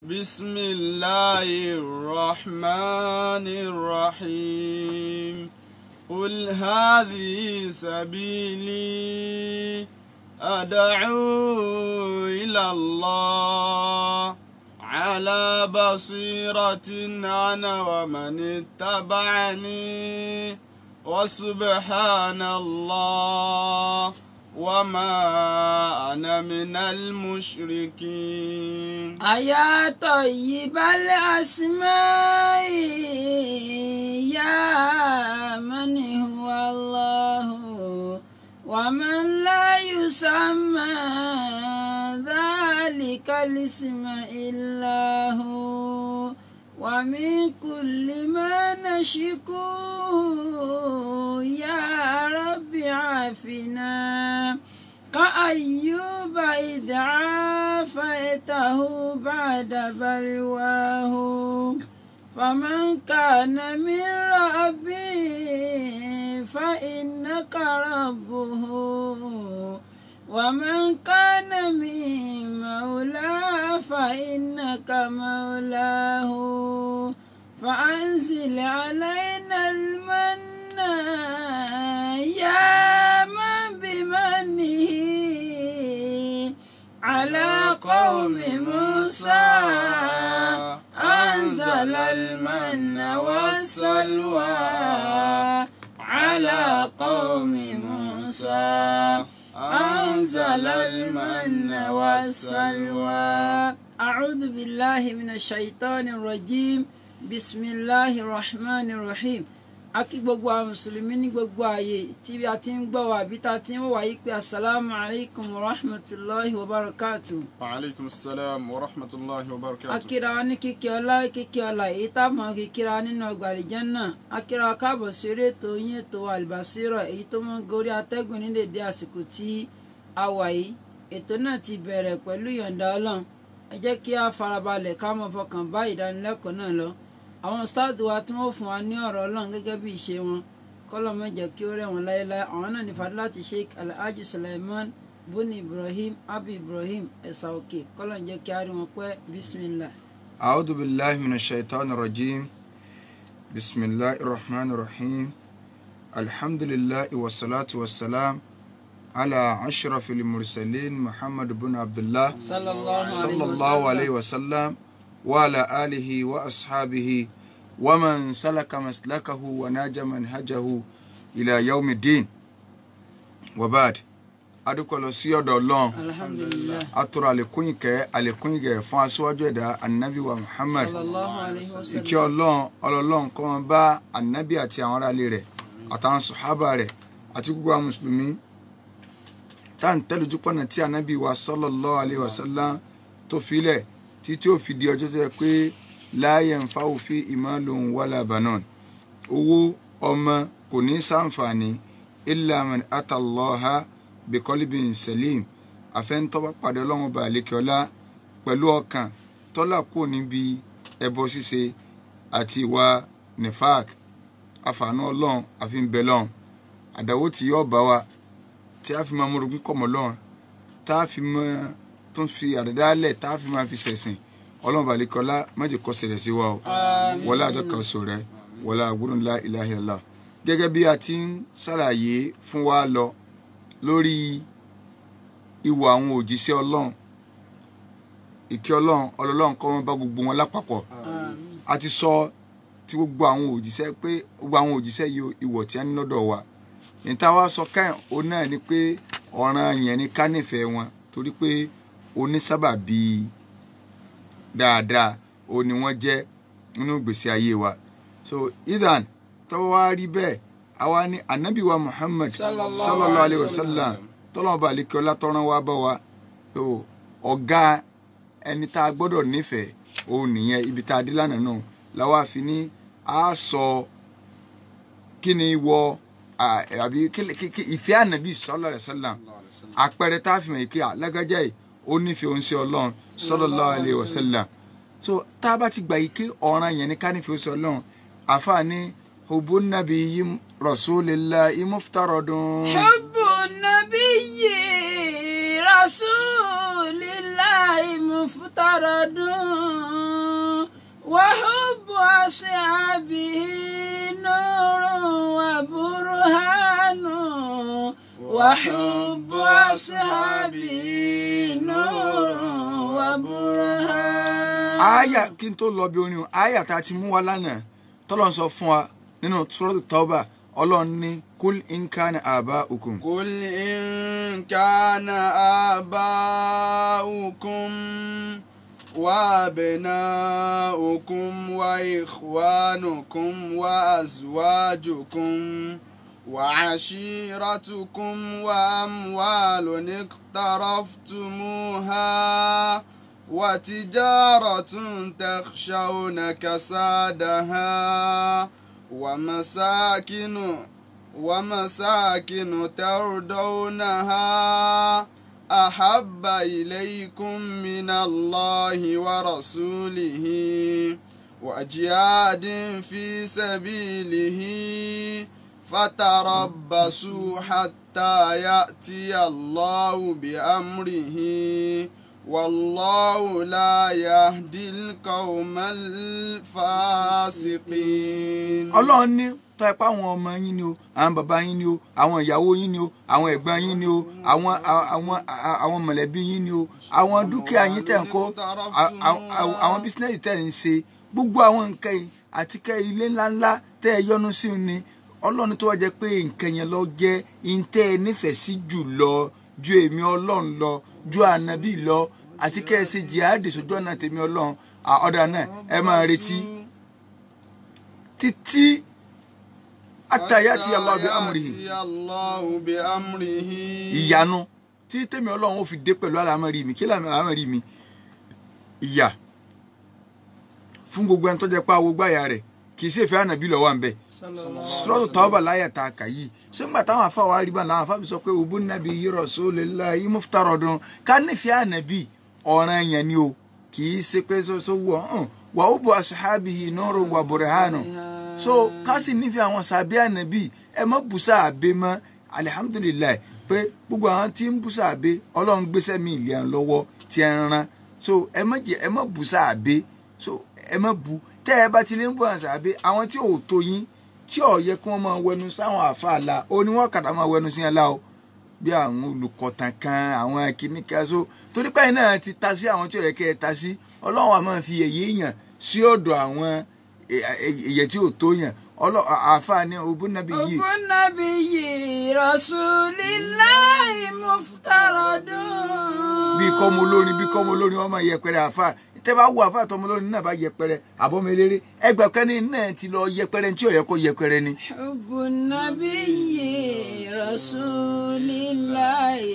بسم الله الرحمن الرحيم قل هذه سبيلي أدعو إلى الله على بصيرة أنا ومن اتبعني وسبحان الله وما أنا من المشركين. أيا طيب الأسماء يا من هو الله ومن لا يسمى ذلك الاسم إلا هو ومن كل ما نشكو يا رب عافنا كأيوب إذ عافيته بعد بلواه فمن كان من ربي فإنك ربه ومن كان من مولاه فإنك مولاه فأنزل علينا المن يا من بمنه على قوم موسى أنزل المن والسلوى على قوم موسى أنزل المن والسلوى. أعوذ بالله من الشيطان الرجيم بسم الله الرحمن الرحيم. Akí gbogbo àwọn mùsùlùmí ní gbogbo ààyè tí a ti ń gbọ́ wá bí ta ti ń wà yí pé assalamu alaikum wa rahmatullahi wa barakatuh. Wa alaikum assalam wa rahmatullahi wa barakatuh. Akíra wa ní kíkí ọlá èyí tá mọ̀ kíkíra nínú ọgbà àlìjánnà. Akíra wa káàbọ̀ sí eré ètò yín ètò Al-Basira èyí tó mọ́ gorí atẹ́gùn ní dédé àsìkò tí a wà yìí. Ètò náà ti bẹ̀rẹ̀ pẹ̀lú ìyọ̀ǹda Ọlọ́run. Ẹ jẹ́ kí a farabalẹ̀ ká mọ́ fọkàn bá ìdánilẹ́kọ̀ọ́ náà lọ. Àwọn ustaadu wa tí wọ́n fún wa ní ọ̀rọ̀ Ọlọ́run gẹ́gẹ́ bí ìṣe wọn kọ́lọ́ má jẹ́ kí ó rẹ̀ wọ́n láéláé. Àwọn náà ní Fadilati Sheikh Alhaji Sulaiman Buni Ibrahim Abi Ibrahim Ẹ̀sà Òkè kọ́lọ́ ń jẹ́ kí a rí wọn pẹ́ bismillah. A'udhu billahi minash shaitani rajim. Bismillahir rahmanir rahim. Alhamdulillahi wassalatu wassalam ala ashrafil mursalin Muhammad ibn Abdullah sallallahu alayhi wa sallam وعلى آله وأصحابه ومن سلك مسلكه وناج منهجه إلى يوم الدين وبعد adúpẹ́ lọ sí ọ̀dọ̀ Ọlọ́run alhamdulillah atọrọ àlékún ìkẹ́ fún aṣíwájú ẹ̀dá anabi wa Muhammad ìkẹ́ Ọlọ́run kó máa bá anabi àti àwọn aráalé rẹ̀ àtàwọn sàhábà rẹ̀ àti gbogbo àwọn mùsùlùmí tá à ń tẹ̀lé ojúpọ̀nà tí anabi wa sallallahu alayhi wa sallam tó filẹ̀ títí ó fi di ọjọ́ tó yẹ pé la yanfa'u fi malun wala banun owó ọmọ kò ní ṣàǹfààní illa man atallaha biqalbin salim àfẹ́ntọ́ bá pàdé Ọlọ́run ọba àlékiọlá pẹ̀lú ọkàn tọ́lá kò níbi ẹbọ ṣíṣe àti ìwà nifaq àfààní Ọlọ́run àfi ń bẹ lọ́run àdàwó tí yóò bá wa tí a fi máa mórogún kọ̀mọ́ lọ́run tá a fi máa tó ń fi àdádálẹ̀ tá a fi máa fi ṣẹ̀sìn Ọlọ́run balikọ́lá májè kó ṣẹlẹ̀ sí wa o wọlé àjọkàn sọ rẹ wọlé àgbọ̀dún la ilaha illallah. Gẹ́gẹ́ bí a ti ń ṣàlàyé fún wa lọ lórí ìwà àwọn òjíṣẹ́ Ọlọ́run ìkẹ́ Ọlọ́run kó máa bá gbogbo wọn lápapọ̀. A ti sọ tí gbogbo àwọn òjíṣẹ́ pé gbogbo àwọn òjíṣẹ́ yìí ìwọ̀ tí a ní lọ́dọ̀ wa níta wá sọ káyọ̀ òun náà ni pé ọ̀ràn yẹn ni ká nífẹ̀ẹ́ wọn torí pé onísábàbí dáadáa ó ní wọ́n jẹ́ nínú ìgbésí ayé wa. So idan tọ́wọ́ wá rí bẹ́ẹ̀ àwa ní anabi wa Muhammad sallallahu alayhi wa sallam tọ́lọ́mọ bá lè kí ọlá tọ́rán wá bá wa ọ̀gá ẹni tá a gbọ́dọ̀ nífẹ̀ẹ́ òun nìyẹn ibi tá a dé lánàá náà làwa fi ní a sọ kí ni ìwọ àbí ìfẹ́ ànábì sallallahu alayhi wa sallam àpẹẹrẹ tá a fi mọ̀ yìí kí alágájá yìí ó nífẹ̀ẹ́ òun sí Ọlọ́run sallallahu alayhi wa sallam. So tá a bá ti gbà yìí kí ọ̀ràn yẹn ní ká nífẹ̀ẹ́ òun sí Ọlọ́run àfààní hubbun nabiyyi rasulillahi muftaradun. hubbun nabiyyi rasulillahi muftaradun. أصحابه نور وبرهان وحب أصحابه نور وبرهان. àyà kí n tó lọ bí orin àyà tá a ti mú wa lánàá tọ́lọ́run sọ fún wa nínú Suratu Tawbah Ọlọ́run ní kul in kana aba'ukum. قل إن كان آباؤكم وأبناؤكم وإخوانكم وأزواجكم وعشيرتكم وأموال اقترفتموها وتجارة تخشون كسادها ومساكن ترضونها أحب إليكم من الله ورسوله وجهاد في سبيله فتربصوا حتى يأتي الله بأمره والله لا يهدي القوم الفاسقين. Ọlọ́run ní tó ẹ pa àwọn ọmọ yín ni o àwọn bàbá yín ni o àwọn ìyàwó yín ni o àwọn ẹ̀gbọ́n yín ni o àwọn mọ̀lẹ́bí yín ni o àwọn dúkìá yín tẹ̀ ń kó àwọn bísínẹ́sì tẹ̀ ń ṣe gbogbo àwọn nǹkan yìí àti kẹ́ ilé ńláńlá tẹ́ ẹ yọ́nú sí ni Ọlọ́run tó wá jẹ́ pé nǹkan yẹn lọ jẹ́ ìǹtẹ́ ẹ nífẹ̀ẹ́ sí jù lọ ju èmi Ọlọ́run lọ ju ànábì lọ àti kẹ́ ẹ ṣe jihad sójú ọ̀nà tèmi Ọlọ́run ọ̀dà náà ẹ máa retí títí àtàyàtì Allah bi amrihi ìyanu tí tèmi Ọlọ́run ó fi dé pẹ̀lú àlámọ̀rí mi kí àlámọ̀rí mi ìyà fún gbogbo ẹni tó jẹ́ pé àwọ̀ gbáyà rẹ̀ kì í ṣe ìfẹ́ ànábì lọ́wọ́ à ń bẹ̀ Suratu Tawbah láyà tá a kà yìí ṣé ńgbà táwọn afá wa rí bá làwọn afá fi sọ pé òbú nàbí yìí Rasulillahi muftaradun ká nífẹ̀ẹ́ ànábì ọ̀ràn yẹn ni o kì í ṣe pé so wọ̀ wà ó bu ashabihi nurun wa burhanun so ká sì nífẹ̀ẹ́ àwọn sàbẹ́ ànábì ẹ má bù sàbẹ́ mọ́ alihamudulilayi pé gbogbo àwọn tí ń bù sàbẹ́ Ọlọ́run gbéṣẹ́ mi ìlẹ̀ ń lọ́wọ́ tí ẹ ń ran so ẹ má bù sàbẹ́ so ẹ má bù tẹ́ ẹ bá ti lè ń bù sàbẹ́ àwọn tí ò tó yín tí ò yẹ kí wọ́n máa wẹnu sáwọn àfàlà ó ní wọ́n kàdá máa wẹnu sí ẹ lá o bí àwọn olùkọ̀tàn kan àwọn kìnnìkan so torí pé náà ti ta sí àwọn tí ò yẹ kẹ́ ẹ ta sí Ọlọ́run á máa fi èyí yàn sí ọ̀dọ̀ àwọn èyẹ tí ò tó yàn àfààní òbúnàbí yìí. òbúnàbí yìí Rasulillahi muftaradun. bí kọ́mọ olórin wọ́n máa yẹpẹrẹ àfà tẹ́ bá wo àfà tọmọ olórin náà bá yẹpẹrẹ àbọ̀mọ eléré ẹgbẹ́ kẹ́ni náà ti lọ yẹpẹrẹ tí ò yẹ kó yẹpẹrẹ ni. òbúnàbí yìí Rasulillahi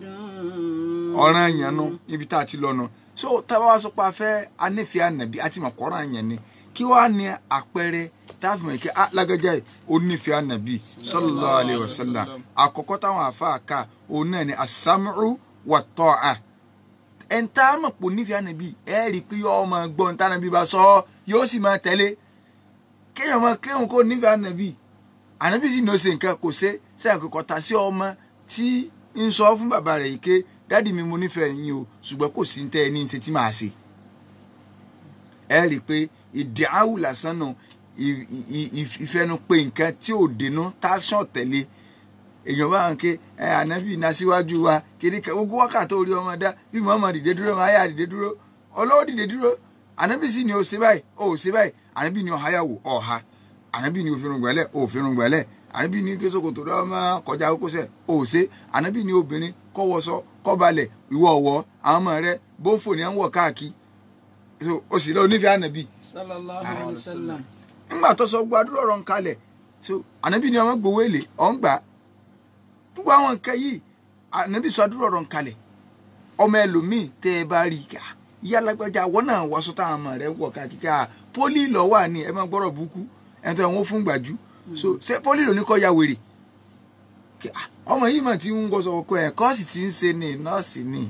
muftaradun. ọ̀ràn yẹn nu ibi tá a ti lọ nù so táwa wá sọ pé a fẹ́ anífẹ́ ànàbí àti màkọ́ràn yẹn ni kí wàá ní àpẹẹrẹ táàfin mọ̀ kí lágbájá yìí ó nífẹ̀ẹ́ ànàbí sallallahu alayhi wa sallam àkọ́kọ́ táwọn àfáà ká òun náà ni as-sam'u wat-ta'a ẹ̀ńtà mọ̀ pò nífẹ̀ẹ́ ànàbí ẹ̀ rí i pé yóò máa gbọ́ ẹ̀ńtà ànàbí bá sọ yóò sì máa tẹ̀lé kéèyàn máa kéèyàn kó nífẹ̀ẹ́ ànàbí sì ní ó ṣe nǹkan kò ṣe sẹ́yìn kò ta sí ọmọ tí ń sọ fún bàbá rẹ̀ yìí ké dádì mi mo nífẹ̀ẹ́ yín o ṣùgbọ́n kò sí ní tẹ́ ẹ ní ṣe tí màá ṣe ẹ rí i pé ìdí àwù lásán náà ìfẹnu pé nǹkan tí ò dénú táṣán tẹ̀lé èèyàn bá wọn ké ànábì iná síwájú wa kéde gbogbo wákàtí orí ọmọ dá bí Muhammad dìde dúró máa yà dìde dúró ọlọ́wọ́ dìde dúró ànábì sì ni ó ṣe báyìí ó ṣe báyìí ànábì ni ọ̀háyàwó ọ̀ha ànábì ni òfin gbẹ̀lẹ̀ òfin gbẹ̀lẹ̀ ànábì ni kéṣokòtò rẹ ọmọ kọjá kókósẹ̀ ó ṣe ànábì ni obìnrin kọ́wọ́sọ kọ́balẹ̀ ìwọ ọ̀wọ́ àwọn ọmọ rẹ bóńfò ni à ń wọ̀ káàkiri so o sì lọ onífẹ̀ẹ́ ànábì. sallallahu alayhi wa sallam. ńgbà tó sọ gbàdúrà ọ̀rọ̀ ń kalẹ̀ so ànábì ni ọmọ gbowó èlé ọ̀ ń gbà gbogbo àwọn nǹkan yìí ànábì sọ àdúrà ọ̀rọ̀ ń kalẹ̀ ọmọ ẹlòmíì tẹ́ ẹ bá rí i ká ìyá alágbájá àwọn náà wọṣọ táwọn ọmọ rẹ wọ̀ káàkiri ká pólì lọ́wọ́ àní ẹ máa gbọ́rọ̀ burúkú ẹ̀ tó wọn fún gbàjú so ṣé pólì ló ní kọ́ ya wèrè ọmọ yìí mà ti ń gbọ́sọ̀ ọkọ ẹ̀ kọ́ọ̀sì ti ń ṣe ní nọ́ọ̀sì ní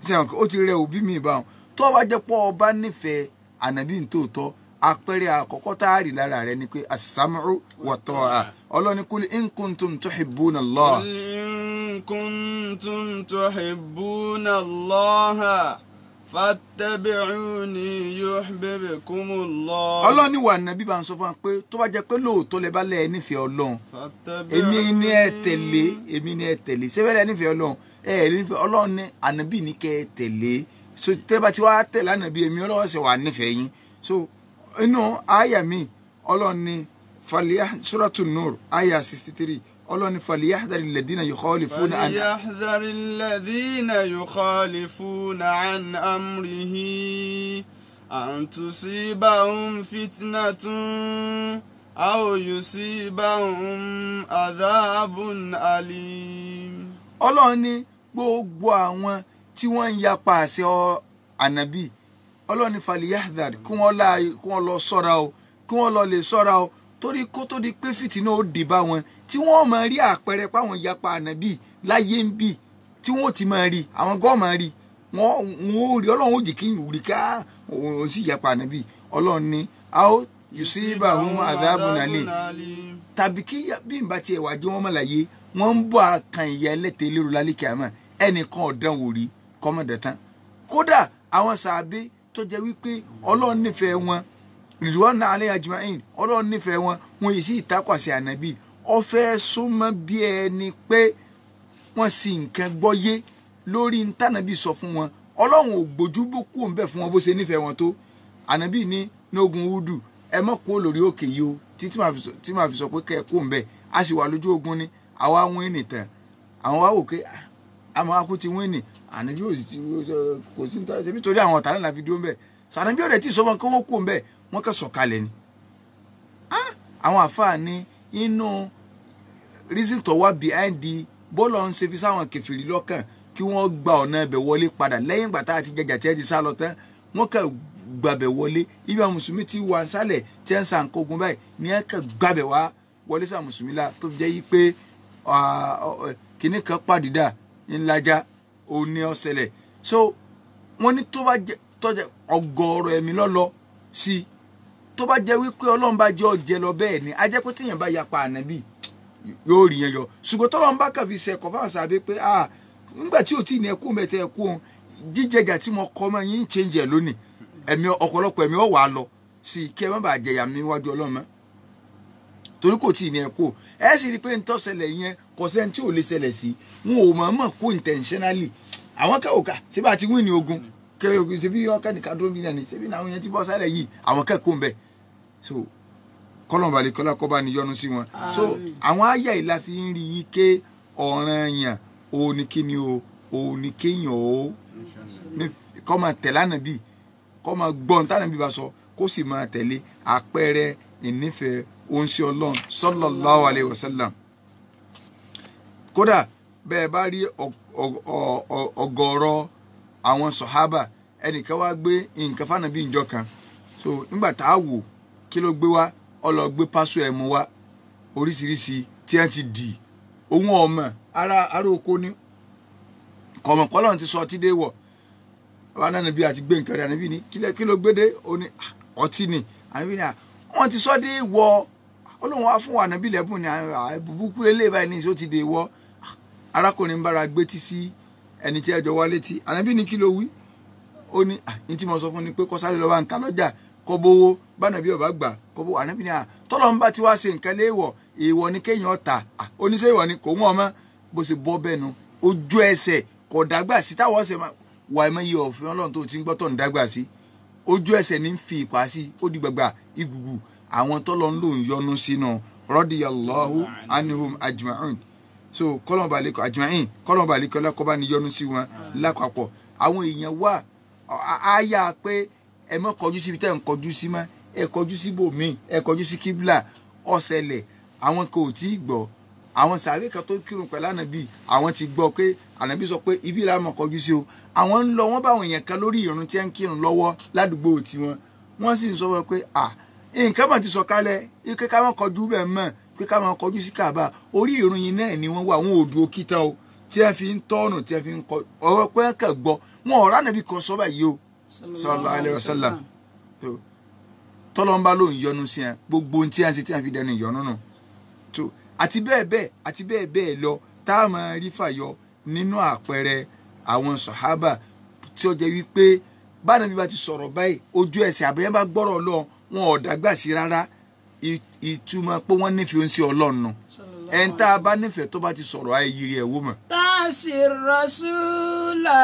sẹ́wọ̀n ó ti rẹ òbí mi ìbáwọn tó bá jẹ́ pọ́ ọba nífẹ̀ẹ́ ànábì nítòótọ́ àpẹẹrẹ àkọ́kọ́ tá a rí lára rẹ ni pé as-sam'u wat-ta'a ọlọ́ni kul in kuntum tuhibbuna Allah. in kuntum tuhibbuna Allah fattabi'uni yuhbibkumullah. Ọlọ́run ní wà nàbí bá ń sọ fún wa pé tó bá jẹ́ pé lóòótọ́ lẹ bá lẹ́ nífẹ̀ẹ́ Ọlọ́run èmi ni ẹ tẹ̀lé sẹ́fẹ̀rẹ̀ nífẹ̀ẹ́ Ọlọ́run nífẹ̀ẹ́ Ọlọ́run ní ànábì ní kẹ́ ẹ tẹ̀lé so tẹ́ bá ti wá tẹ̀lé ànábì èmi Ọlọ́run ṣe wà nífẹ̀ẹ́ yín so inú àyà mi Ọlọ́run ní Suratul Nur àyà 63 Ọlọ́run ní falyahdhari alladhina yukhalifuna an amrihi an tusibahum fitnatun aw yusibahum adhabun alim. Ọlọ́run ní gbogbo àwọn tí wọ́n ń yapa àṣẹ ànábì Ọlọ́run ní falyahdhari kí wọ́n lọ ṣọ́ra o kí wọ́n lọ lè ṣọ́ra o torí kó tó di pé fìtínà ó dé bá wọn tí wọ́n máa rí àpẹẹrẹ páwọn yapa ànábì láyé ń bì tí wọ́n ti máa rí àwọn gọ́ọ̀ máa rí wọ́n ó rí Ọlọ́run ó jì kí n rí ká òun sì yapa ànábì Ọlọ́run ní aw yusibahum adhabun alim tàbí kí bí n bá tiẹ̀ wá jẹ́ wọ́n mọ̀ láyé wọ́n ń bọ̀ àkàn ìyà ẹlẹ́tẹ̀ẹ́ lérò lálẹ́ kìámà ẹnìkan ọ̀dán wò rí kọ́mọ̀dẹ̀ tán kódà àwọn sàábé tó jẹ́ wípé Ọlọ́run nífẹ̀ẹ́ wọn Ridwan alayhi ajma'in Ọlọ́run nífẹ̀ẹ́ wọn yìí sí ìtakọ̀sí ànábì ó fẹ́ súnmọ́ bí ẹni pé wọ́n sì nǹkan gbọ́yé lórí ntànàbí sọ fún wọn Ọlọ́run ò gbójú bó kú òun bẹ́ẹ̀ fún wọn bó ṣe nífẹ̀ẹ́ wọn tó ànábì ní ogun Udu ẹ mọ̀ kó lórí òkè yìí o tí màá fi sọ pé kẹ́ ẹ kó òun bẹ́ẹ̀ a sì wà lójú ogun ni àwa wọ́n ẹnì tán àwọn wá wò pé àmọ́ akú ti wọ́n ẹnì ànábì kò sí nítorí àwọn ọ̀tá náà la fi dúró bẹ́ẹ̀ sọ ànábì ọ̀rẹ́ tí sọ wọn kó wọ́n kó òun bẹ́ẹ̀ wọ́n kẹ́ sọ̀kalẹ̀ ni àwọn àfáà ní inú reason tó wá behind the bọ́ọ̀lù ọ̀hún ṣe fi sáwọn kẹfìrí lọ́kàn kí wọ́n gba ọ̀nà ẹ̀bẹ̀ wọlé padà lẹ́yìn ìgbà tá a ti jẹjà tí ẹ ti sá lọ tán wọ́n kẹ́ gbàbẹ̀ wọlé ibi àwọn mùsùlùmí ti wà sálẹ̀ tí ẹ ń sa nǹkan ogun báyìí ní ẹ kẹ́ gbàbẹ̀ wá wọlé sáà mùsùlùmí la tó fi jẹ́ yí pé kìnnì kan pàdídà ńlájà òun ni ó ṣẹlẹ̀ so wọ́n ní tó bá jẹ́ tọ́jà ọgọ́rọ̀ ẹ̀mí lọ́lọ́ sí i tó bá jẹ́ wípé Ọlọ́run bá jẹ́ ọ̀jẹ̀ lọ bẹ́ẹ̀ ni a jẹ́ pé téèyàn bá yapa ànábì yóò rí yẹn yọ ṣùgbọ́n tọ́lọ́run bá kàn fi ṣẹ̀kọ́ fáwọn sàbẹ̀ pé nígbà tí ò tí ì ní ẹkú mẹ́tẹ́ ẹkú òun jíjẹjà tí mo kọ́ mọ́ yín change ẹ̀ lónìí ẹ̀mí ọ̀pọ̀lọpọ̀ ẹ̀mí ọ̀wà lọ sí i kí ẹ má bàa jẹ̀yà mi wájú Ọlọ́run mọ́ torí kò tí ì ní ẹkú ẹ sì rí i pé ń tọ́ ṣẹlẹ̀ yẹn kò sẹ́ni tí ò lè ṣẹlẹ̀ sí wọn ò mọ̀ kó intentionally àwọn kẹ́ òkà síbà ti wí ní ogun kẹ́ ogun ṣe bí ọkẹ́ nìkan dúró bí náà ni ṣe bí àwọn yẹn ti bọ́ sálẹ̀ yìí àwọn kẹ́kọ̀ọ́ ń bẹ̀ so kọ́lọ̀ balẹ̀ kọ́lá kọ́ bá ní yọ́nú sí wọn so àwọn àyà ìlà fi ń rí i ké ọ̀ranyàn òun ni kí ni o òun ni kéèyàn o kọ́ máa tẹ̀lé ànábì kọ́ máa gbọ́n tànábì bá sọ kó sì máa tẹ̀lé àpẹẹrẹ ìnífẹ̀ẹ́ oúnṣẹ́ Ọlọ́run sallallahu alayhi wa sallam kódà bẹ́ẹ̀ bá rí ọ̀gọ̀rọ̀ àwọn sọ̀hábà ẹnìkan wá gbé nǹkan fànàbí ìjọ kan so nígbà tá a wò kí ló gbé wá ọlọ́gbé pásọ ẹ̀mú wá oríṣiríṣi tí wọ́n ti dì ohun ọmọ ara oko ní kọ̀mọ̀kọ́lọ́ ti sọ ọtí dé wọ̀ wà náà níbi àti gbé nǹkan rẹ̀ àníbí ni kí ló gbé dé ó ní ọtí ni àníbí ni wọ́n ti sọ dé wọ olóhùn wá fún wa ànábì lẹ́bùn ni bùbúkú lélẹ̀ báyìí ní ìṣó ti dé wọ arákùnrin bára gbé tí sí ẹni tí ẹjọ́ wá létí ànábì ni kí ló wí ó ní ní tí mo sọ fún ni pé kó sáré lọ bá ń ta lọ́jà kó bówó bánàbí ọba gbà kó bówó ànábì ni tọ́lọ́ ń bá ti wá ṣe nǹkan léèwọ̀ èèwọ̀ ni kéèyàn ta oníṣẹ́ ìwọ̀ ni kò wọ́n mọ́ bó ṣe bọ́ bẹ́ẹ̀ nu ojú ẹsẹ̀ kò dàgbà sí táwọn ọ̀sẹ̀ wà ẹ̀mọ́ iye ọ̀fin Ọlọ́run tó ti ń gbọ́ tó ń dàgbà sí ojú ẹsẹ̀ ní ń fi ìpà sí ó di gbàgbà ìgùgù àwọn tọ́lọ́ ń lò ń yọnu sínú radiyallahu anhum ajma'in so kọ́lọ́n balẹ̀kọ́ ajma'in kọ́lọ́n balẹ̀kọ́ lákọ́bá ni yọnu sí wọn lápapọ̀ àwọn èèyàn wà áyà pé ẹ mọ́ kọjú síbi tẹ́ ń kọjú sí mọ́ ẹ kọjú sí bòmíì ẹ kọjú sí kíbla ọ̀sẹ̀lẹ̀ àwọn kò tí ì gbọ́ àwọn sàbẹ̀ kan tó kírun pẹ̀lú ànábì àwọn ti gbọ́ pé ànábì sọ pé ibi là mọ̀ kọjú sí o àwọn ń lọ wọ́n bá àwọn èèyàn kan lórí ìrun tí ń kírun lọ́wọ́ ládùúgbò tiwọn wọ́n sì ń sọ wọn pé nǹkan mà ti sọ kálẹ̀ ike ká má kọjú bẹ́ẹ̀ mọ̀ pé ká má kọjú sí Káàbà orí ìrun yìí náà ni wọ́n wà àwọn òdu òkìtàn o tí wọ́n fi ń tọ́nù tí wọ́n fi ń kọ ọ̀rọ̀ pé kàn gbọ́ wọn ọ̀rọ̀ ànábì kan sọ báyìí o sallallahu alaihi wasallam tọ́lọ́mbà ló ń yọnu sí ẹ gbogbo ohun tí wọ́n ṣe tí wọ́n fi dẹnu ìyọnu nù àti bẹ́ẹ̀ bẹ́ẹ̀ lọ tá a máa rí fàyọ nínú àpẹẹrẹ àwọn sàhábà tí ó jẹ́ wípé bá nàbí bá ti sọ̀rọ̀ báyìí ojú ẹsẹ̀ àbẹ̀yẹn bá gbọ́rọ̀ Ọlọ́run wọn ò dàgbà sí rárá ìtumọ̀ pé wọ́n nífẹ̀ẹ́ ń sí Ọlọ́run nù ẹni tá a bá nífẹ̀ẹ́ tó bá ti sọ̀rọ̀ ayé yiri ẹ̀ wò mọ̀. tasir rasula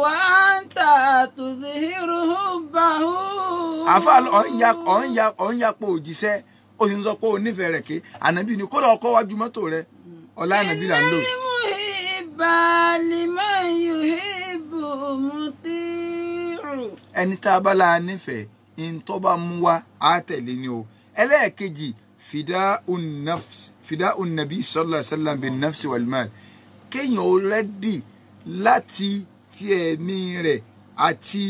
wa anta tudhiruhu bahu. àfa ọ̀nyapọ̀ òjíṣẹ́ ó sì ń sọ pé ó nífẹ̀ẹ́ rẹ̀ ké ànábì ni kódà ọkọ̀ wájú mọ́tò rẹ̀ ọ̀la ànábì là ń lò. ẹni tá a bá la nífẹ̀ẹ́ ìntọ́ bá mú wa á tẹ̀lé ni o. ẹlẹ́ẹ̀kejì fìdá unnabi sallallahu alaihi wasallam bin nafsi wal mal kéèyàn ó rẹ́dì láti fi ẹ̀mí rẹ̀ àti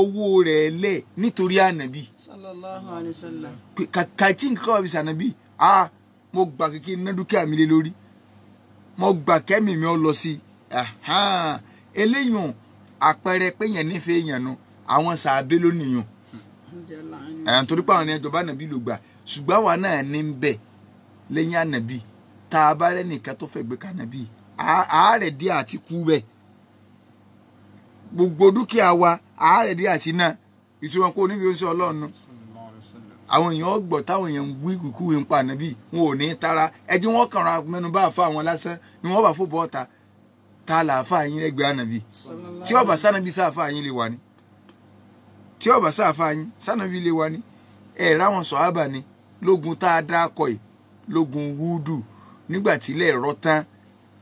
owó rẹ̀ lẹ̀ nítorí ànábì. sallallahu alaihi wasallam. kàkàtí nǹkan wà bí sànábì mo gbà kékeré ná dúkìá mi lé lórí mo gbà kẹ́mi mi ọ lọ sí eléyàn àpẹẹrẹ pé yẹn nífẹ̀ẹ́ èèyàn nu àwọn sàábé ló nìyàn torí pé àwọn ẹjọba ànábì ló gbà ṣùgbọ́n àwa náà ní ń bẹ̀ lẹ́yìn ànábì tá a bá rẹ́nìkan tó fẹ́ gbé kànábì àárẹ̀ díẹ̀ àti kú bẹ́ẹ̀ gbogbo dúkìá wa àárẹ̀ díẹ̀ àti náà ìtumọ̀ kó níbi oṣù Ọlọ́run nu àwọn èèyàn gbọ́ táwọn èèyàn ń wí kúkú ń pa ànábì wọn ò ní tara ẹjí wọn kàn ra mẹ́nu bá àfa àwọn lásán ni wọ́n bá fò bọ́ ta ta làáfà yín lẹ́gbẹ̀ẹ́ ànábì tí ọba sànàbí sáfà yín lè wà ní tí ọba sáfà yín sànàbí lè wà ní ẹ̀ ráwọn sọ̀hábà ni lógun tá a dá akọ yìí lógun húdù nígbà tí ilẹ̀ rọ tán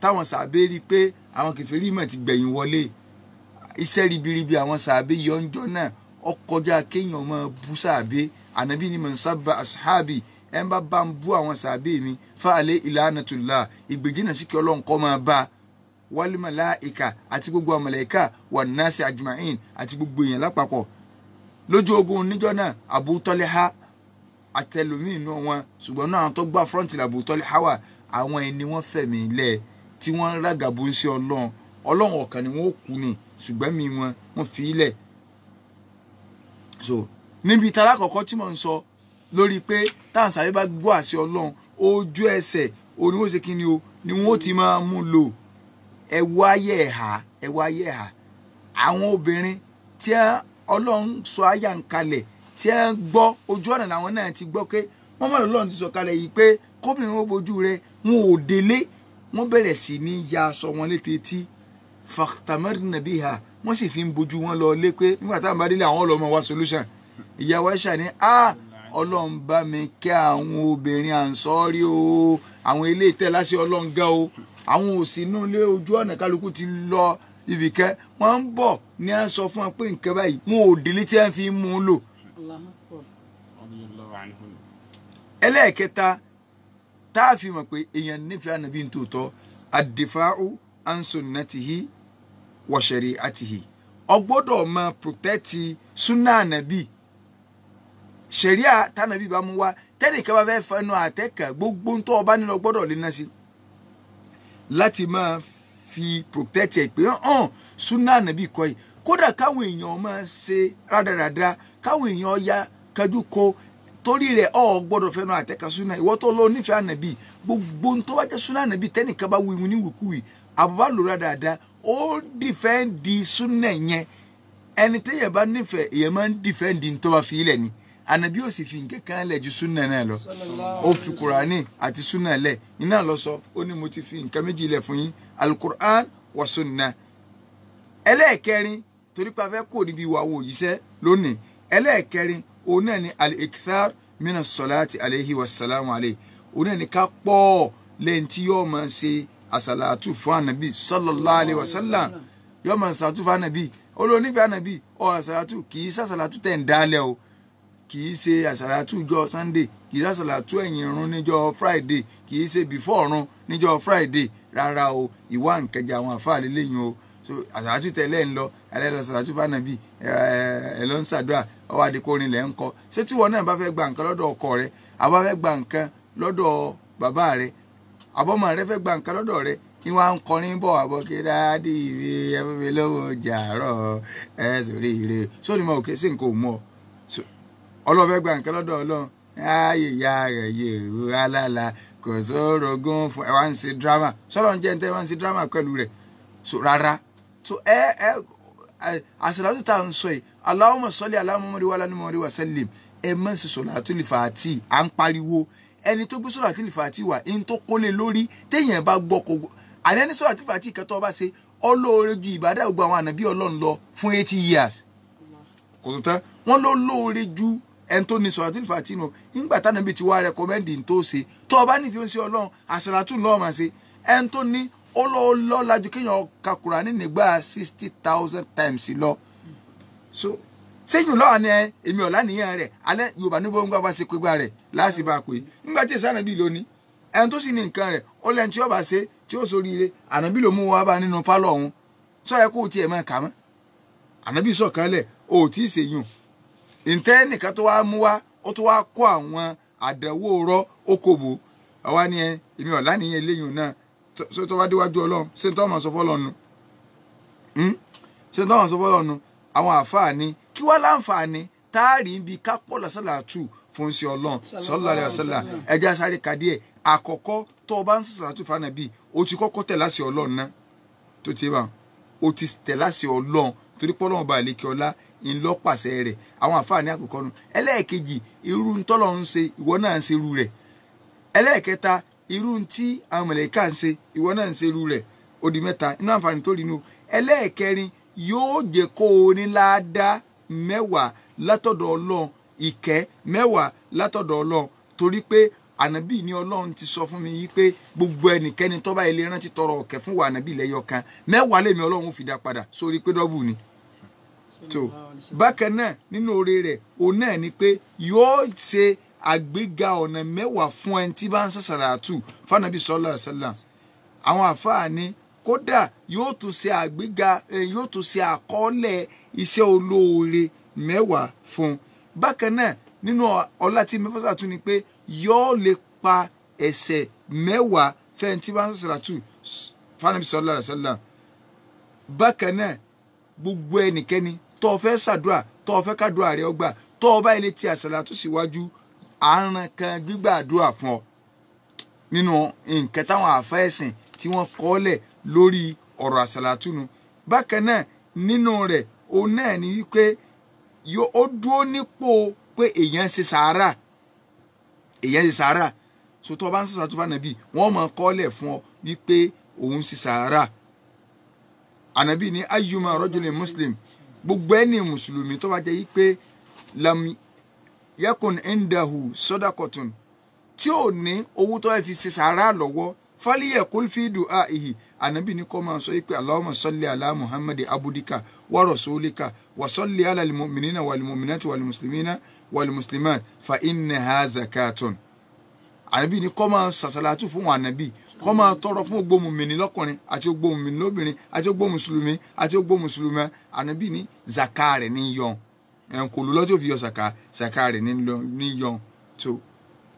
táwọn sàbẹ̀ rí pé àwọn kèfèrí mọ̀ ti gbẹ̀yìn wọlé iṣẹ́ ribiribi àwọn sàbẹ̀ yọ̀ǹjọ́ náà ọkọjá kéèyàn máa bú sàbẹ̀ ànábì ni man sabba ashabi ẹ̀ ń bá ń bú àwọn sàbẹ̀ mi fa alẹ́ ilanatullah ìgbèjìnà sí kí Ọlọ́run kó máa bá wal malaika àti gbogbo àwọn màláíkà wan nasi ajma'in àti gbogbo èèyàn lápapọ̀ lójú ogun níjọ́ náà Abu Talha àtẹlómi inú wọn ṣùgbọ́n náà àwọn tó gbá fọ́ǹtì Abu Talha wà àwọn ẹni wọ́n fẹ̀mí lẹ̀ tí wọ́n rágàbó ń ṣe Ọlọ́run ọ̀kan ni wọ́n kú ni ṣùgbọ́n mi wọ́n fi ilẹ̀ so níbi ìtara àkọ́kọ́ tí mò ń sọ lórí pé táwọn sàbẹ̀ bá gbọ́ àṣẹ Ọlọ́run ojú ẹsẹ̀ oníwó ṣe kíni o ni wọ́n ti máa mú lò ẹ̀wọ́ ayé ẹ̀hà àwọn obìnrin tí Ọlọ́run sọ àyà ń kalẹ̀ tí ẹ ń gbọ́ ojú ọ̀nà làwọn náà ti gbọ́ pé wọ́n mọ̀ lọ́run ti sọ kalẹ̀ yìí pé kóbìnrin ó bojú rẹ̀ wọn ò délé wọ́n bẹ̀rẹ̀ sí ní ya aṣọ wọn létí tí fàtàmẹ́rì biha wọ́n sì fi ń bojú wọn lọ lé pé nígbà táwọn bá délé àwọn ọlọ́mọ wa solution ìyàwó Aisha ní Ọlọ́run bá mi kẹ́ àwọn obìnrin ànsọ́rí o àwọn ilé ìtẹ́ láṣẹ Ọlọ́run gan o àwọn òsì inú ilé ojú ọ̀nà kálukú ti lọ ibìkẹ́ wọ́n ń bọ̀ ní à ń sọ fún wọn pé nǹkan báyìí wọn ò délé tí wọ́n fi ń mú un lò. ẹlẹ́ẹ̀kẹta tá a fi mọ̀ pé èèyàn nífẹ̀ẹ́ ànábì ń tòótọ́ ad-difa'u an sunnatihi wa shari'atihi ó gbọ́dọ̀ máa protẹ́tì súnà ànábì ṣẹ̀ríà tànàbí bá mú wá tẹ́nìkan bá fẹ́ fẹnu àtẹ́kà gbogbo ń tọ́ ọba nílò gbọ́dọ̀ lé náà sí láti máa fi protect ẹ̀ pé súnà ànábì kọ́ yìí kódà káwọn èèyàn máa ṣe rádaràda káwọn èèyàn ya kájú kó torí rẹ̀ gbọ́dọ̀ fẹnu àtẹ́kà súnà ìwọ tó lọ nífẹ̀ẹ́ ànábì gbogbo ń tó wá jẹ́ súnà ànábì tẹ́nìkan bá wíwú ní wìkúwì àbúbá lò rádaràda ó dìfẹ́ǹdì súnà yẹn ẹni téèyàn bá nífẹ̀ẹ́ èèyàn máa ń dìfẹ́ǹdì ń tó bá fi ilẹ̀ ni ànábì ó sì fi nǹkan kan lẹ̀ ju súnà náà lọ ó fi kùránì àti súnà lẹ̀ iná lọ sọ ó ní mo ti fi nǹkan méjì lẹ̀ fún yín alukur'an wa súnà. ẹlẹ́ẹ̀kẹrin torí pé a fẹ́ kó níbi ìwà wo òjíṣẹ́ lónìí ẹlẹ́ẹ̀kẹrin òun náà ni al-ikthar mina salati alayhi wa salamu alayhi òun náà ni ká pọ̀ lẹ́yìn tí yóò máa ṣe àsàlátù fún ànábì sallallahu alayhi wa sallam yóò máa ṣàtú fún ànábì olónífẹ́ ànábì àsàlátù kì í ṣàsàlátù tẹ̀ ń dálẹ̀ o kì í ṣe àsàlátù jọ Sunday kì í ṣe àsàlátù ẹ̀yìn irun níjọ́ Friday kì í ṣe before irun níjọ́ Friday rárá o ìwà nkẹjà àwọn àfáà lélẹ́yìn o so àsàlátù tẹ̀lé ń lọ ẹlẹ́lọ àsàlátù bá nàbí ẹ lọ ń ṣàdúrà ọwọ́ adìkọrin lẹ́ ń kọ ṣé tí wọn náà bá fẹ́ gba nǹkan lọ́dọ̀ ọkọ rẹ àbá fẹ́ gba nǹkan lọ́dọ̀ bàbá rẹ àbọ̀mọ̀ rẹ fẹ́ gba nǹkan lọ́dọ̀ rẹ kí wọ́n á ń kọrin bọ̀ àbọ̀ kí dáadé ìwé ẹ̀fẹ́fẹ́ lọ́wọ́ jàrọ̀ ẹ̀ sórí ire sóni mọ̀ òkè sí nǹkan ò mọ̀ ọlọ́fẹ́ gba nǹkan lọ́dọ̀ Ọlọ́run ààyè ya rẹ̀ yé ìrora lálá kò sórogún fún ẹ wá ń ṣe drama sọ́lọ́ ń jẹ́ ń tẹ́ wá ń ṣe drama pẹ̀lú rẹ̀ so rárá so àṣàlátù tá à ń sọ yìí Allahumma salli ala Muhammad wa ala Muhammad wa sallim ẹ má ṣe solatul fati à ń pariwo ẹni tó gbé solatul fati wà in tó kólé lórí téèyàn bá gbọ́ kó àní ní solatul fati kan tó bá ṣe olóore ju ìbádà gbogbo àwọn ànábì Ọlọ́run lọ fún 80 years kò tó tán wọ́n ló lóore ju ẹni tó ní solatul fati nù nígbà tá nàbí ti wá recommend tó ṣe tó bá ní fi ó ṣe Ọlọ́run àsàlátù lọ́ọ́ máa ṣe ẹni tó ní olóòlọ́ lajú kéèyàn ka Kùránì nígbà 60,000 times lọ so sẹ́yìn lọ́wọ́ ni èmi ọ̀la nìyẹn rẹ̀ alẹ́ Yorùbá níbo ń gbà bá ṣe pé gbà rẹ̀ láàṣì bá pé nígbà tí èsì ànábì lónìí ẹni tó sì ní nǹkan rẹ̀ ó lẹ́ni tí ó bá ṣe tí ó soríire ànábì ló mú wá bá nínú pálọ̀ ọ̀hún sọ yẹ kó o tiẹ̀ máa kà mọ́ ànábì sọ̀kan lẹ̀ o ò tí ì ṣèyún ǹtẹ́ nìkan tó wá mú wá ó tó wá kó àwọn àdánwò rọ́ okòbò àwa ni èmi ọ̀la nìyẹn eléyìí náà so tó bá déwájú Ọlọ́run ṣé tó máa sọ fọ́lọ́run ṣé tó máa sọ fọ́lọ́run àwọn àfáàní kí wá láǹfààní táàrí ń bi kápọ̀ lásàlátù fún sí Ọlọ́run sallallahu alaihi wasallam ẹja sáré kadì ẹ̀ àkọ́kọ́ tó o bá ń sàlátù fànàbí o ti kọ́kọ́ tẹ̀ láṣẹ Ọlọ́run náà tó ti bá o ti tẹ̀ láṣẹ Ọlọ́run torí pé Ọlọ́run bá lékè ọlá ńlọ́pàṣẹ rẹ̀ àwọn àfáàní àkọ́kọ́ nu ẹlẹ́ẹ̀kejì irú ntọ́lọ́ ń ṣe ìwọ náà ń ṣe irú rẹ̀ ẹlẹ́ẹ̀kẹta irú tí àwọn mọ̀lẹ́kà ń ṣe ìwọ náà ń ṣe irú rẹ̀ ó di mẹ́ta inú àǹfààní tó rí nu ẹlẹ́ẹ̀kẹrin yóò jẹ́ kó o ní ládàá 10 látọ̀dọ̀ Ọlọ́run ìkẹ́ 10 látọ̀dọ̀ Ọlọ́run torí pé ànábì ní Ọlọ́run ti sọ fún mi yí pé gbogbo ẹnikẹ́ni tó bá ilé rántí tọrọ ọ̀kẹ́ fún wa ànábì lẹ́yọ kan 10 lèmi Ọlọ́run fi dá padà sórí pé dọ́bù ni tó bákan náà nínú oore rẹ̀ òun náà ni pé yóò ṣe àgbéga ọ̀nà 10 fún ẹni tí bá ń sàṣàlátù fànàbí sallallahu alaihi wasallam àwọn àfáàní kódà yóò tún ṣe àgbéga yóò tún ṣe àkọọ́lẹ̀ iṣẹ́ olóore 10 fún bákan náà nínú ọlá tí mẹ́fọ́sà tún ni pé yóò lè pa ẹ̀ṣẹ̀ 10 fẹ́ni tí bá ń sàṣàlátù fànàbí sallallahu alaihi wasallam bákan náà gbogbo ẹnikẹ́ni tó fẹ́ ṣàdúrà tó fẹ́ kádùá rẹ̀ ọgbà tó bá ilé tí àṣàlátù síwájú àrùn kan gbígbàdúrà fún ọ nínú nǹkan táwọn àfẹ́sìn tí wọ́n kọ́lẹ̀ lórí ọ̀rọ̀ àṣàlátù nu bákan náà nínú rẹ̀ òun náà ni wípé ó dúró nípò pé èèyàn ṣe sàárà so tó bá ń ṣàṣàlátù bá nàbí wọ́n máa kọ́lẹ̀ fún ọ wípé òun ṣe sàárà ànàbí ní ayyuma rajulin muslim gbogbo ẹni mùsùlùmí tó bá jẹ́ wípé lam yakun indahu sadaqatun tí ò ní owó tó fi ṣe sàárà lọ́wọ́ falyaqul fi du'aihi ànábì ní kó máa sọ pé Allahumma salli ala Muhammad abudika wa rasulika wa salli ala al-mu'minina wal-mu'minati wal-muslimina wal-muslimat fa innaha zakatun ànábì ní kó máa sàṣàlátù fún ànábì kó máa tọrọ fún gbogbo mùmínì lọ́kùnrin àti gbogbo mùmínì lóbìnrin àti gbogbo mùsùlùmí àti gbogbo mùsùlùmá ànábì ní zakare ní yọ kò ló lọ́jọ́ fi yọ zakare ní yọ so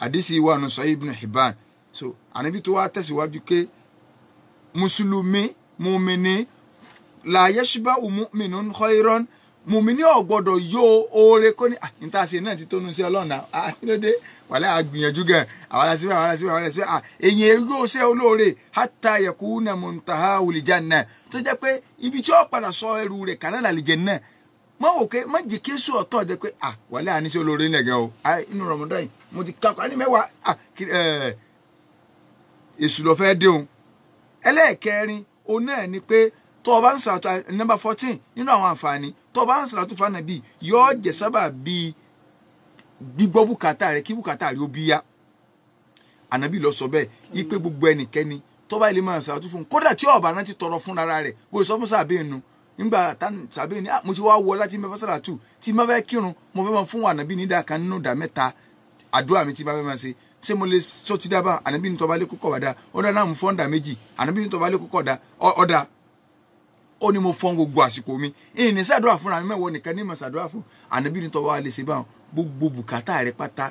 àdìsí wà nù Sahih Ibn Hibban so ànábì tó wá tẹ̀síwájú pé mùsùlùmí mùmínì la yashba'u mu'minun khayran mùmínì ò gbọ́dọ̀ yó oore kó ní níta ṣe náà ti tónú sí Ọlọ́run náà kí ló dé wàlẹ́ àgbìyànjú gan àwọn aláṣẹ́wà èyàn yóò ṣe olóore hatta yakuna muntahahul janna tó jẹ́ pé ibi tí ó padà sọ ẹrù rẹ̀ kànáà lálẹ́ Janna mọ òkè má jẹ́ kí èso ọ̀tọ̀ jẹ́ pé wàlẹ́ àníṣe olóore nẹ̀gẹ́ o inú Ramadan yìí mo ti kakọ ní 10 èṣù lọ fẹ́ dé òun ẹlẹ́ẹ̀kẹrin òun náà ni pé tó o bá ń sàlátù number 14 nínú àwọn àǹfààní tó o bá ń sàlátù fànàbí yóò jẹ́ sábà bíi gbígbọ́ bùkátà rẹ̀ kí bùkátà rẹ̀ ó bí yá ànábì lọ sọ bẹ́ẹ̀ ipe gbogbo ẹnikẹ́ni tó bá ilé máa sàlátù fún kódà tí ọba náà ti tọrọ fún rárá rẹ̀ bó sọ fún sàbẹ̀ nu nígbà sàbẹ̀ ni mo ti wá wọ láti mẹ́fà sàlátù tí má fẹ́ kírun mo fẹ́ máa fún ànábì ní ìdá kan nínú ìdá 3 àdúrà mi tí má fẹ́ máa ṣe mo lè sọ ti dábàá ànábì ní tó bá lé kókọ̀ wá dá ọ̀dà náà mo fọ́ ǹdà 2 ànábì ní tó bá lé kókọ̀ dá ọ̀dà ó ní mo fọ́n gbogbo àsìkò mi ìní ṣàdúrà fúnra mi mẹ́wọ́ nìkan ní mo ṣàdúrà fún ànábì ní tó bá wà lè ṣe báwọn gbogbo bùkátà rẹ pátá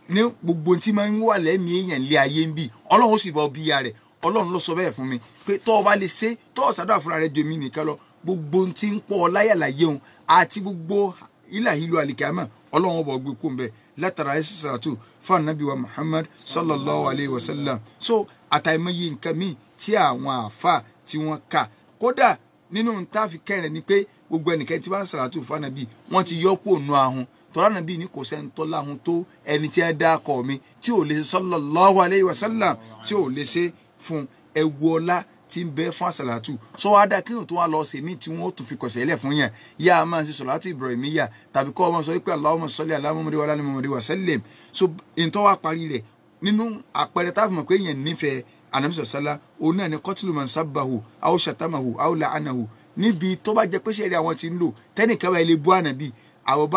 ní gbogbo tí máa ń wà lẹ́mìí èèyàn lé ayé ń bì Ọlọ́run ó sì bá bíyà rẹ̀ Ọlọ́run ló sọ bẹ́ẹ̀ fún mi pé tó o bá lè ṣe tó o ṣàdúrà fúnra rẹ ju èmi nìkan lọ gbogbo tí ń pọ̀ láyàláyé òun àti gbogbo ìlàhílò àlìkàmà Ọlọ́run ó bọ̀ gbé kó ń bẹ látara ẹsẹ̀ sàtò fún ànábì wa Muhammad sallallahu alayhi wa sallam so àtàìmọye nǹkan míì tí àwọn àáfà tí wọ́n kà kódà nínú táàfi kẹrin ni pé gbogbo ẹnikẹ́ni tí bá ń sàlátù fún ànábì wọ́n ti yọ kúrò nù ahun tọ́lá ànábì ní kò sẹ́ńtọ́ láhun tó ẹni tí ẹ dá akọ mi tí ò lè ṣe sallallahu alayhi wa sallam tí ò lè ṣe fún ẹwu ọlá tí ń bẹ fún àsàlátù sọ wá dá kéèyàn tó wá lọ sèmí tí wọn ó tún fi kọsẹ̀ ilẹ̀ fún yẹn yá a máa ń ṣe sọ̀látù Ibrahimiyya tàbí kọ́ ọmọ sọ wípé Allahumma salli ala Muhammadin wa ala Muhammadin wa sallim so ìtọ́ wa parí rẹ̀ nínú àpẹẹrẹ táàbù mọ̀ pé èèyàn nífẹ̀ẹ́ Ànábì sọ̀sálà òun náà ni qatlu man sabbahu aw shatamahu aw la'anahu níbi tó bá jẹ pé ṣẹ́rí àwọn ti ń lò tẹ́nìkan bá ilé bú ànábì àwọn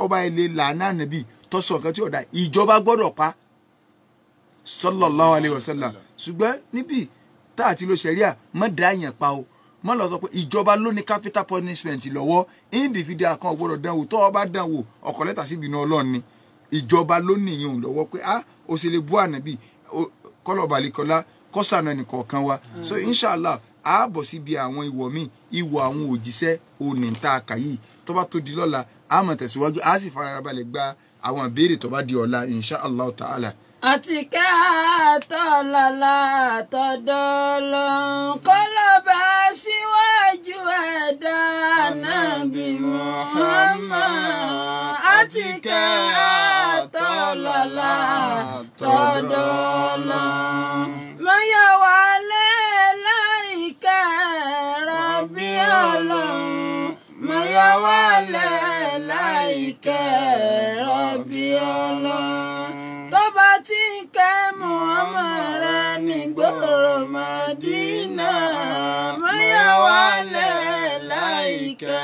ọba ilé làánà ànábì tó sọ nǹkan tí ó dá ìjọba gbọ́dọ̀ pa sallallahu alayhi wa sallam ṣùgbọ́n níbi tá àti lo ṣẹ̀ríà má dá yẹn pa o má lọ sọ pé ìjọba ló ní capital punishment lọ́wọ́ individual kan ò gbọ́dọ̀ dánwò tó o bá dánwò ọkọ̀ lẹ́tà sí ìbínú Ọlọ́run ni ìjọba ló níyàn lọ́wọ́ pé ó sì lè bú ànábì kọ́lọ̀ balikọ́lá kọ́sànà nìkọ̀ọ̀kan wa so inshallah a bọ̀ síbi àwọn ìwọ̀ míì ìwọ̀ àwọn òjíṣẹ́ òní ta kàyí tó bá tó di lọ́la a máa tẹ̀síwájú a sì farabalẹ̀ gba àwọn ìbéèrè tó bá di ọ̀la inshallah ta'ala. àti káàtọ́ lọ́la tọ́dọ̀ lọ́n kọ́ ló bá síwájú ẹ̀dá Nábì Muhammad àti káàtọ́ lọ́la tọ́dọ̀ lọ́n mọ́yà wálé láìka Rabbi Ọlọ́run mọ́yà wálé láìka Rabbi Ọlọ́run tó bá ti kẹ́ Muhammad rẹ̀ nígboro Madina mọ́yà wálé láìka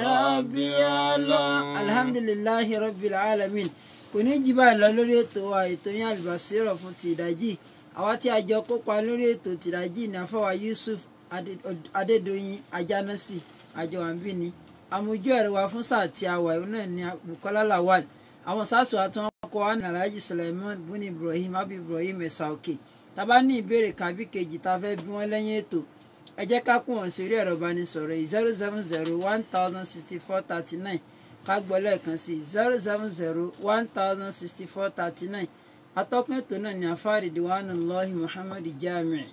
Rabbi Ọlọ́run. Alhamdulillahi Rabbil Alamin kò ní jí báyìí lọ lórí ètò wa ètò yín Al-Basira fún ti ìdájí àwa tí a jọ kópa lórí ètò tìdájí ní afọwà Yusuf Adédoyin Ajánásì àjọwànbí ni àmójú ẹ̀rọ wa fún sáà tí a wà ìwọ náà ní Bukola Lawal àwọn sáàsù àti wọn kọ wá ní Alhaji Suleiman Buni Ibrahim Abi Ibrahim Ẹ̀sà Òkè tábà ní ìbéèrè kàbí kejì tá a fẹ́ bí wọ́n lẹ́yìn ètò ẹ jẹ́ ká kún wọn sí orí ẹ̀rọ ìbánisọ̀rọ̀ 070-1064-39 ká gbọ́ lẹ́ẹ̀kan sí 070-1064-39 atọ́kùn ètò náà ní afáàrí Diwanullahi Muhammad Jamiu.